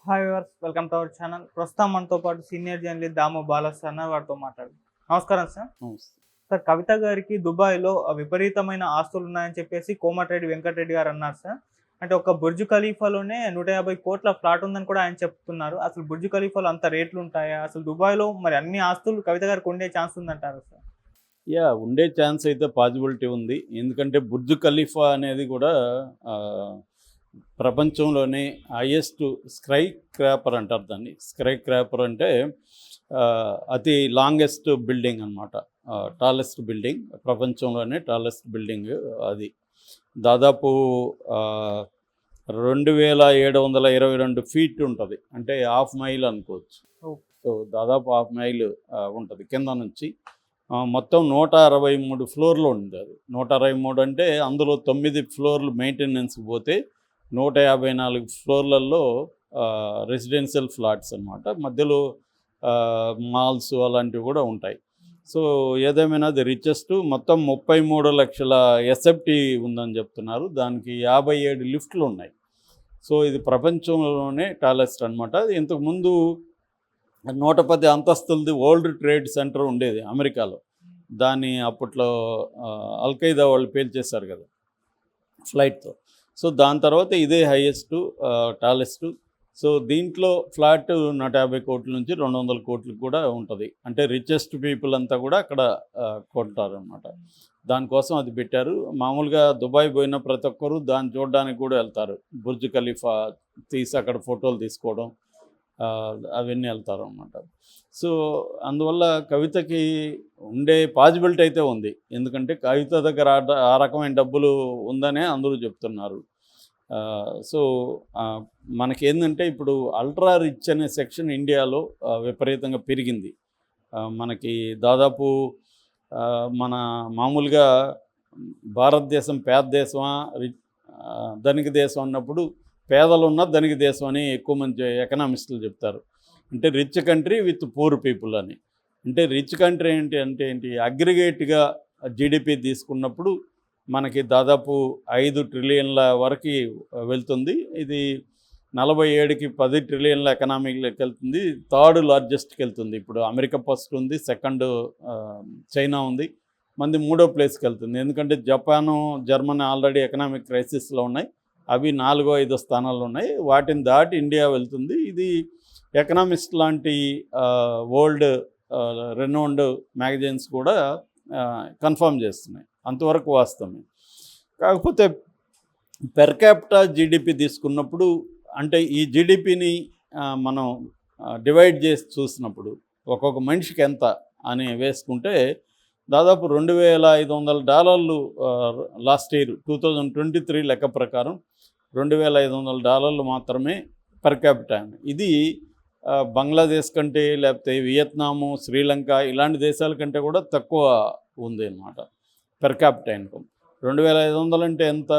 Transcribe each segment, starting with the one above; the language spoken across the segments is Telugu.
Hi viewers, welcome to our channel. ప్రస్తుతం మనతో పాటు సీనియర్ జర్నలిస్ట్ దాము బాలాస్ అన్న వారితో మాట్లాడు. నమస్కారం సార్. నమస్తే. సార్, కవిత గారికి దుబాయ్లో విపరీతమైన ఆస్తులు ఉన్నాయని చెప్పేసి కోమటిరెడ్డి వెంకటరెడ్డి గారు అన్నారు సార్. అంటే ఒక బుర్జ్ ఖలీఫాలోనే 150 కోట్ల ఫ్లాట్ ఉందని కూడా ఆయన చెప్తున్నారు. అసలు బుర్జ్ ఖలీఫాలో అంత రేట్లు ఉంటాయా? అసలు దుబాయ్లో మరి అన్ని ఆస్తులు కవిత గారికి ఉండే ఛాన్స్ ఉందంటారు సార్? ఉండే ఛాన్స్ అయితే పాజిబిలిటీ ఉంది. ఎందుకంటే బుర్జ్ ఖలీఫా అనేది కూడా ఆహ్, ప్రపంచంలోనే హైయెస్ట్ స్కై క్రాపర్ అంటారు దాన్ని. స్కై క్రాపర్ అంటే అతి లాంగెస్ట్ బిల్డింగ్ అనమాట. టాలెస్ట్ బిల్డింగ్, ప్రపంచంలోనే టాలెస్ట్ బిల్డింగ్ అది. దాదాపు 2722 ఫీట్ ఉంటుంది. అంటే హాఫ్ మైల్ అనుకోవచ్చు. సో దాదాపు హాఫ్ మైల్ ఉంటుంది కింద నుంచి. మొత్తం 163 ఫ్లోర్లు ఉంది అది. 163 అంటే అందులో 9 ఫ్లోర్లు మెయింటెనెన్స్కి పోతే 154 ఫ్లోర్లలో రెసిడెన్షియల్ ఫ్లాట్స్ అనమాట. మధ్యలో మాల్స్ అలాంటివి కూడా ఉంటాయి. సో ఏదేమైనా అది రిచెస్ట్. మొత్తం 33 లక్షల ఎస్ఎఫ్టీ ఉందని చెప్తున్నారు. దానికి 57 లిఫ్ట్లు ఉన్నాయి. సో ఇది ప్రపంచంలోనే టాలెస్ట్ అనమాట. ఇంతకుముందు 110 అంతస్తులది వరల్డ్ ట్రేడ్ సెంటర్ ఉండేది అమెరికాలో. దాన్ని అప్పట్లో అల్ఖైదా వాళ్ళు పేల్చేశారు కదా ఫ్లైట్తో. సో దాని తర్వాత ఇదే హైయెస్ట్ టాలెస్ట్. సో దీంట్లో ఫ్లాట్ 150 కోట్ల నుంచి 200 కోట్లకు కూడా ఉంటుంది. అంటే రిచెస్ట్ పీపుల్ అంతా కూడా అక్కడ కొంటారు అనమాట. దానికోసం అది పెట్టారు. మామూలుగా దుబాయ్ పోయిన ప్రతి ఒక్కరూ దాన్ని చూడడానికి కూడా వెళ్తారు. బుర్జ్ ఖలీఫా తీసి అక్కడ ఫోటోలు తీసుకోవడం అవన్నీ వెళ్తారు అన్నమాట. సో అందువల్ల కవితకి ఉండే పాజిబిలిటీ అయితే ఉంది. ఎందుకంటే కవిత దగ్గర ఆ రకమైన డబ్బులు ఉందనే అందరూ చెప్తున్నారు. సో మనకేందంటే ఇప్పుడు అల్ట్రా రిచ్ అనే సెక్షన్ ఇండియాలో విపరీతంగా పెరిగింది. మనకి దాదాపు మన మామూలుగా భారతదేశం పేద దేశమా ధనిక దేశం అన్నప్పుడు పేదలున్న ధనిక దేశం అని ఎక్కువ మంది ఎకనామిస్టులు చెప్తారు. అంటే rich country with poor people అని. అంటే రిచ్ కంట్రీ ఏంటి అగ్రిగేట్గా జీడిపి తీసుకున్నప్పుడు మనకి దాదాపు 5 ట్రిలియన్ల వరకు వెళ్తుంది. ఇది 47కి 10 ట్రిలియన్ల ఎకనామీలోకి వెళ్తుంది. థర్డ్ లార్జెస్ట్కి వెళ్తుంది. ఇప్పుడు అమెరికా ఫస్ట్ ఉంది, సెకండ్ చైనా ఉంది, మంది 3వ ప్లేస్కి వెళ్తుంది. ఎందుకంటే జపాను, జర్మనీ ఆల్రెడీ ఎకనామిక్ క్రైసిస్లో ఉన్నాయి. అవి 4, 5 స్థానాల్లో ఉన్నాయి. వాటిని దాటి ఇండియా వెళ్తుంది. ఇది ఎకనామిస్ట్ లాంటి వరల్డ్ రెనౌండ్ మ్యాగజైన్స్ కూడా కన్ఫర్మ్ చేస్తున్నాయి. అంతవరకు వాస్తవమే. కాకపోతే పెర్ క్యాపిటా జీడిపి తీసుకున్నప్పుడు, అంటే ఈ జీడిపిని మనం డివైడ్ చేసి చూసినప్పుడు ఒక్కొక్క మనిషికి ఎంత అని వేసుకుంటే దాదాపు $2,500 లాస్ట్ ఇయర్ 2023 లెక్క ప్రకారం $2,500 మాత్రమే పర్ క్యాపిటా. ఇది బంగ్లాదేశ్ కంటే, లేకపోతే వియత్నాము, శ్రీలంక ఇలాంటి దేశాల కంటే కూడా తక్కువ ఉంది అన్నమాట పర్ క్యాపిటా ఇన్కమ్. 2,500 అంటే ఎంత?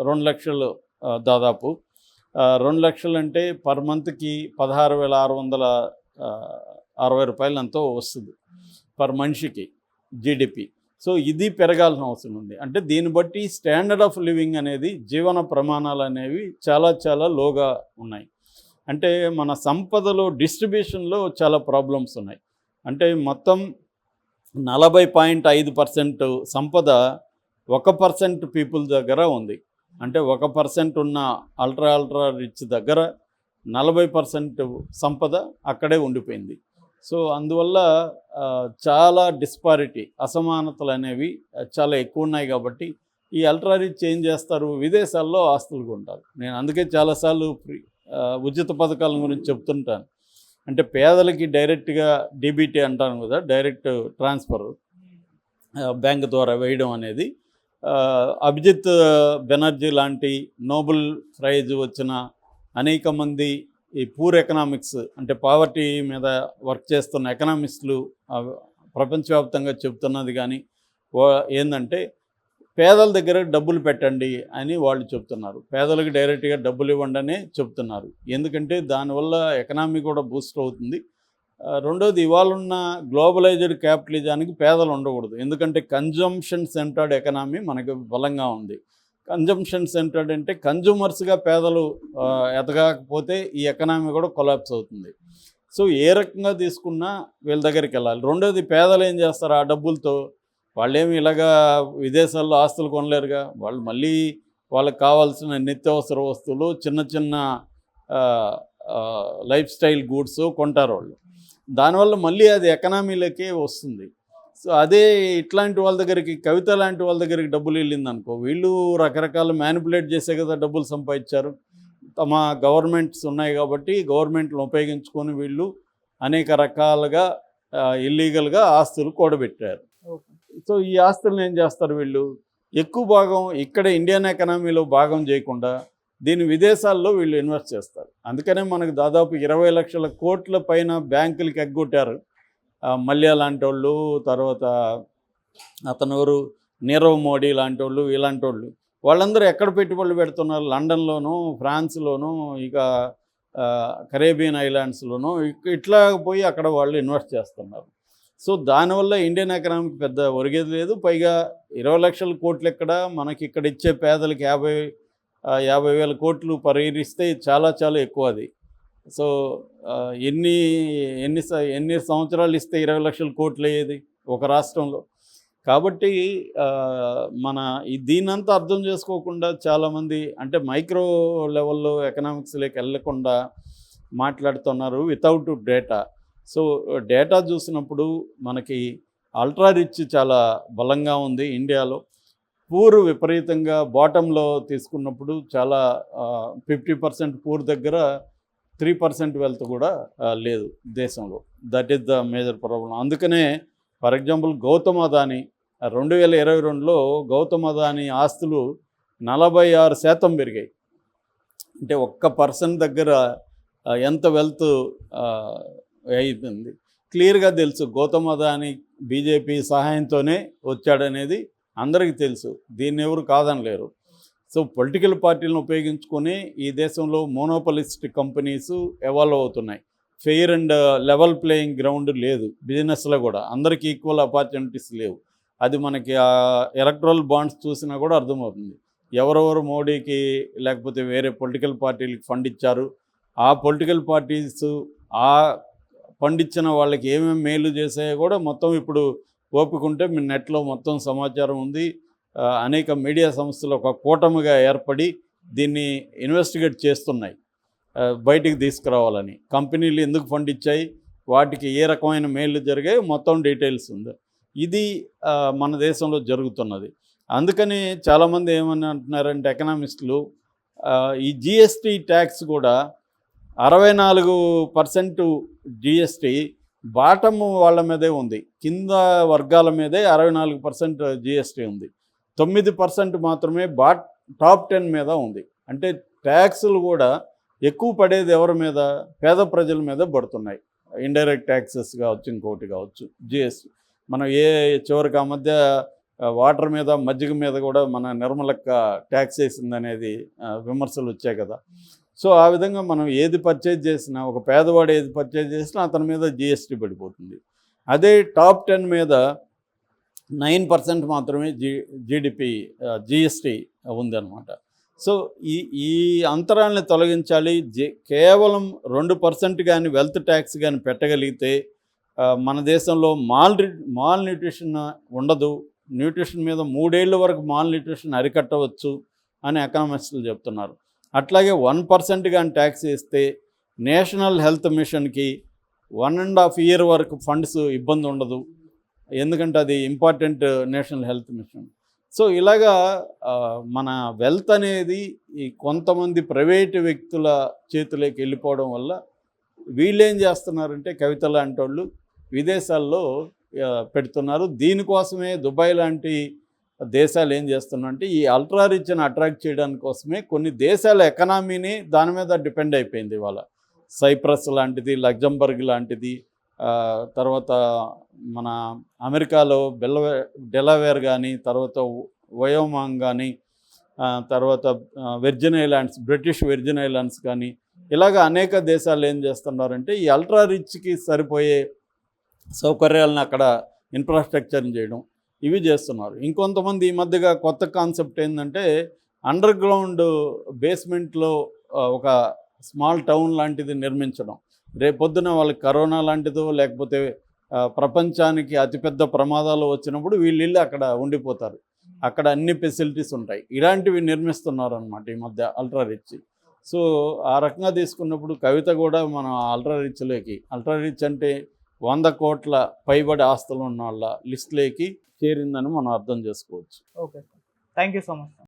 2 లక్షలు దాదాపు. 2 లక్షలు అంటే పర్ మంత్కి 16,660 రూపాయలు ఎంతో వస్తుంది పర్ మనిషికి జీడిపి. సో ఇది పెరగాల్సిన అవసరం ఉంది. అంటే దీన్ని బట్టి స్టాండర్డ్ ఆఫ్ లివింగ్ అనేది, జీవన ప్రమాణాలు అనేవి చాలా చాలా లోగా ఉన్నాయి. అంటే మన సంపదలో డిస్ట్రిబ్యూషన్లో చాలా ప్రాబ్లమ్స్ ఉన్నాయి. అంటే మొత్తం 40.5% సంపద 1% పీపుల్ దగ్గర ఉంది. అంటే 1% ఉన్న అల్ట్రా రిచ్ దగ్గర 40% సంపద అక్కడే ఉండిపోయింది. సో అందువల్ల చాలా డిస్పారిటీ, అసమానతలు అనేవి చాలా ఎక్కువ ఉన్నాయి. కాబట్టి ఈ అల్ట్రా రిచ్ ఏం చేస్తారు? విదేశాల్లో ఆస్తులు కొంటారు. నేను అందుకే చాలాసార్లు ఉచిత పథకాల గురించి చెప్తుంటాను. అంటే పేదలకి డైరెక్ట్గా డీబీటీ అంటాను కదా, డైరెక్ట్ ట్రాన్స్ఫర్ బ్యాంక్ ద్వారా వేయడం అనేది. అభిజిత్ బెనర్జీ లాంటి నోబెల్ ప్రైజ్ వచ్చిన అనేక మంది ఈ పూర్ ఎకనామిక్స్, అంటే పావర్టీ మీద వర్క్ చేస్తున్న ఎకనామిస్టులు ప్రపంచవ్యాప్తంగా చెప్తున్నది. కానీ ఏంటంటే పేదల దగ్గర డబ్బులు పెట్టండి అని వాళ్ళు చెప్తున్నారు. పేదలకు డైరెక్ట్గా డబ్బులు ఇవ్వండి అనే చెప్తున్నారు. ఎందుకంటే దానివల్ల ఎకనామీ కూడా బూస్ట్ అవుతుంది. రెండోది, ఇవాళ ఉన్న గ్లోబలైజ్డ్ క్యాపిటలిజానికి పేదలు ఉండకూడదు. ఎందుకంటే కన్జంప్షన్ సెంటర్డ్ ఎకనామీ మనకు బలంగా ఉంది. కన్జంప్షన్ సెంటర్డ్ అంటే కన్జ్యూమర్స్గా పేదలు ఎదగకపోతే ఈ ఎకనామీ కూడా కొలాప్స్ అవుతుంది. సో ఏ రకంగా తీసుకున్నా వీళ్ళ దగ్గరికి వెళ్ళాలి. రెండోది, పేదలు ఏం చేస్తారు ఆ డబ్బులతో? వాళ్ళేమి ఇలాగా విదేశాల్లో ఆస్తులు కొనలేరుగా. వాళ్ళు మళ్ళీ వాళ్ళకి కావాల్సిన నిత్యావసర వస్తువులు, చిన్న చిన్న లైఫ్ స్టైల్ గూడ్స్ కొంటారు వాళ్ళు. దానివల్ల మళ్ళీ అది ఎకనామీలోకే వస్తుంది. సో అదే ఇట్లాంటి వాళ్ళ దగ్గరికి, కవిత లాంటి వాళ్ళ దగ్గరికి డబ్బులు వెళ్ళిందనుకో, వీళ్ళు రకరకాల మ్యానిపులేట్ చేసే కదా డబ్బులు సంపాదించారు. తమ గవర్నమెంట్స్ ఉన్నాయి కాబట్టి గవర్నమెంట్లను ఉపయోగించుకొని వీళ్ళు అనేక రకాలుగా ఇల్లీగల్గా ఆస్తులు కూడబెట్టారు. సో ఈ ఆస్తులను ఏం చేస్తారు వీళ్ళు? ఎక్కువ భాగం ఇక్కడ ఇండియన్ ఎకనామీలో భాగం చేయకుండా దీన్ని విదేశాల్లో వీళ్ళు ఇన్వెస్ట్ చేస్తారు. అందుకనే మనకు దాదాపు 20 లక్షల కోట్ల పైన బ్యాంకులకి ఎగ్గొట్టారు మల్య లాంటి వాళ్ళు, తర్వాత అతనెవరు నీరవ్ మోడీ లాంటి వాళ్ళు, ఇలాంటి వాళ్ళు. వాళ్ళందరూ ఎక్కడ పెట్టుబడులు పెడుతున్నారు? లండన్లోనూ, ఫ్రాన్స్లోనూ, ఇక కరేబియన్ ఐలాండ్స్లోనూ ఇట్లా పోయి అక్కడ వాళ్ళు ఇన్వెస్ట్ చేస్తున్నారు. సో దానివల్ల ఇండియన్ ఎకనామీకి పెద్ద ఒరిగేది లేదు. పైగా 20 లక్షల కోట్లు ఎక్కడ, మనకి ఇక్కడ ఇచ్చే పేదలకి 50,000 కోట్లు పర్ ఇయర్ ఇస్తే చాలా చాలా ఎక్కువ అది. సో ఎన్ని సంవత్సరాలు ఇస్తే 20 లక్షల కోట్లు అయ్యేది ఒక రాష్ట్రంలో? కాబట్టి మన దీనంతా అర్థం చేసుకోకుండా చాలామంది అంటే మైక్రో లెవెల్లో ఎకనామిక్స్లోకి వెళ్ళకుండా మాట్లాడుతున్నారు వితౌట్ డేటా. సో డేటా చూసినప్పుడు మనకి అల్ట్రా రిచ్ చాలా బలంగా ఉంది ఇండియాలో. పూర్ విపరీతంగా బాటంలో తీసుకున్నప్పుడు చాలా 50% పూర్ దగ్గర 3% వెల్త్ కూడా లేదు దేశంలో. That is the major problem. అందుకనే ఫర్ ఎగ్జాంపుల్ గౌతమ్ అదానీ 2022లో గౌతమ్ అదానీ ఆస్తులు 46% పెరిగాయి. అంటే ఒక్క పర్సన్ దగ్గర ఎంత వెల్త్ అయిపోయింది. క్లియర్గా తెలుసు గౌతమ్ అదానీ బీజేపీ సహాయంతోనే వచ్చాడనేది అందరికీ తెలుసు. దీన్ని ఎవరు కాదనలేరు. సో పొలిటికల్ పార్టీలను ఉపయోగించుకొని ఈ దేశంలో మోనోపలిస్ట్ కంపెనీస్ ఎవాల్వ్ అవుతున్నాయి. Fair and level playing ground లేదు బిజినెస్లో కూడా. అందరికీ ఈక్వల్ ఆపర్చునిటీస్ లేవు. అది మనకి ఎలక్ట్రల్ బాండ్స్ చూసినా కూడా అర్థమవుతుంది. ఎవరెవరు మోడీకి లేకపోతే వేరే పొలిటికల్ పార్టీలకు ఫండ్ ఇచ్చారు, ఆ పొలిటికల్ పార్టీస్ ఆ ఫండ్ ఇచ్చిన వాళ్ళకి ఏమేమి మేలు చేసాయో కూడా మొత్తం ఇప్పుడు ఓపిక ఉంటే మీ నెట్లో మొత్తం సమాచారం ఉంది. అనేక మీడియా సంస్థలు ఒక కూటమిగా ఏర్పడి దీన్ని ఇన్వెస్టిగేట్ చేస్తున్నాయి బయటికి తీసుకురావాలని. కంపెనీలు ఎందుకు ఫండ్ ఇచ్చాయి, వాటికి ఏ రకమైన మేలు జరిగాయి, మొత్తం డీటెయిల్స్ ఉంది. ఇది మన దేశంలో జరుగుతున్నది. అందుకని చాలామంది ఏమని అంటున్నారంటే ఎకనామిస్టులు, ఈ జిఎస్టీ ట్యాక్స్ కూడా 64% జిఎస్టీ బాటమ్ వాళ్ళ మీదే ఉంది. కింద వర్గాల మీదే 64% జిఎస్టీ ఉంది. 9% మాత్రమే టాప్ 10 మీద ఉంది. అంటే ట్యాక్సులు కూడా ఎక్కువ పడేది ఎవరి మీద? పేద ప్రజల మీద పడుతున్నాయి. ఇండైరెక్ట్ ట్యాక్సెస్ కావచ్చు, ఇంకోటి కావచ్చు, జిఎస్టీ. మనం చివరికి ఆ మధ్య వాటర్ మీద, మజ్జిగ మీద కూడా మన నిర్మలక్క ట్యాక్స్ వేసిందనేది విమర్శలు వచ్చాయి కదా. సో ఆ విధంగా మనం ఏది పర్చేజ్ చేసినా, ఒక పేదవాడు ఏది పర్చేజ్ చేసినా అతని మీద జిఎస్టీ పడిపోతుంది. అదే టాప్ 10 మీద 9% మాత్రమే జీడిపి జిఎస్టీ ఉందన్నమాట. సో ఈ అంతరాన్ని తొలగించాలి. కేవలం 2% కానీ వెల్త్ ట్యాక్స్ కానీ పెట్టగలిగితే మన దేశంలో మాల్ న్యూట్రిషన్ ఉండదు. న్యూట్రిషన్ మీద 3 ఏళ్ళ వరకు మాల్ న్యూట్రిషన్ అరికట్టవచ్చు అని ఎకనామిస్టులు చెప్తున్నారు. అట్లాగే 1% కానీ ట్యాక్స్ వేస్తే నేషనల్ హెల్త్ మిషన్కి 1.5 year వరకు ఫండ్స్ ఇబ్బంది ఉండదు. ఎందుకంటే అది important national health machine. So ఇలాగా మన వెల్త్ అనేది ఈ కొంతమంది ప్రైవేటు వ్యక్తుల చేతిలోకి వెళ్ళిపోవడం వల్ల వీళ్ళేం చేస్తున్నారంటే కవిత లాంటి వాళ్ళు విదేశాల్లో పెడుతున్నారు. దీనికోసమే దుబాయ్ లాంటి దేశాలు ఏం చేస్తున్నారంటే ఈ అల్ట్రా రిచ్ని అట్రాక్ట్ చేయడానికి కోసమే కొన్ని దేశాల ఎకనామీని దాని మీద డిపెండ్ అయిపోయింది. ఇవాళ సైప్రస్ లాంటిది, లగ్జంబర్గ్ లాంటిది, తర్వాత మన అమెరికాలో డెలావేర్ కానీ, తర్వాత వయోమాంగ్ కానీ, తర్వాత virgin islands, British virgin islands కానీ, ఇలాగ అనేక దేశాలు ఏం చేస్తున్నారంటే ఈ అల్ట్రా రిచ్కి సరిపోయే సౌకర్యాలను అక్కడ ఇన్ఫ్రాస్ట్రక్చర్ని చేయడం, ఇవి చేస్తున్నారు. ఇంకొంతమంది ఈ మధ్యగా కొత్త కాన్సెప్ట్ ఏంటంటే అండర్ గ్రౌండ్ బేస్మెంట్లో ఒక స్మాల్ టౌన్ లాంటిది నిర్మించడం, రేపొద్దున వాళ్ళకి కరోనా లాంటిదో లేకపోతే ప్రపంచానికి అతిపెద్ద ప్రమాదాలు వచ్చినప్పుడు వీళ్ళు అక్కడ ఉండిపోతారు. అక్కడ అన్ని ఫెసిలిటీస్ ఉంటాయి. ఇలాంటివి నిర్మిస్తున్నారు అనమాట ఈ మధ్య అల్ట్రా రిచ్. సో ఆ రకంగా తీసుకున్నప్పుడు కవిత కూడా మన అల్ట్రా రిచ్ అంటే 100 కోట్ల పైబడి ఆస్తులు ఉన్న వాళ్ళ లిస్టులోకి చేరిందని మనం అర్థం చేసుకోవచ్చు. Okay sir, thank you so much.